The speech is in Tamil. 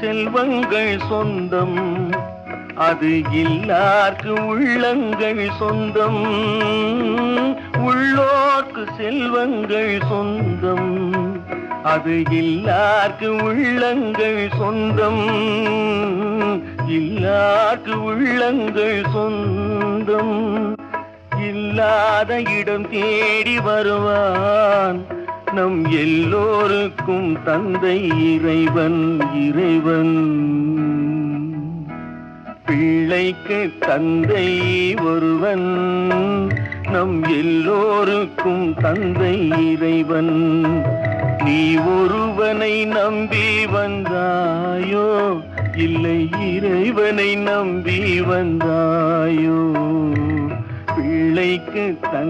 செல்வங்கள் சொந்தம், அது இல்லார்க்கு உள்ளங்கள் சொந்தம். உள்ளோர்க்கு செல்வங்கள் சொந்தம், அது இல்லார்க்கு உள்ளங்கள் சொந்தம். இல்லார்க்கு உள்ளங்கள் சொந்தம். இல்லாத இடம் தேடி வருவான் நம் எல்லோருக்கும் தந்தை இறைவன். இறைவன் பிள்ளைக்கு தந்தை ஒருவன், நம் எல்லோருக்கும் தந்தை இறைவன். நீ ஒருவனை நம்பி வந்தாயோ, இல்லை இறைவனை நம்பி வந்தாயோ? பிள்ளைக்கு தந்தை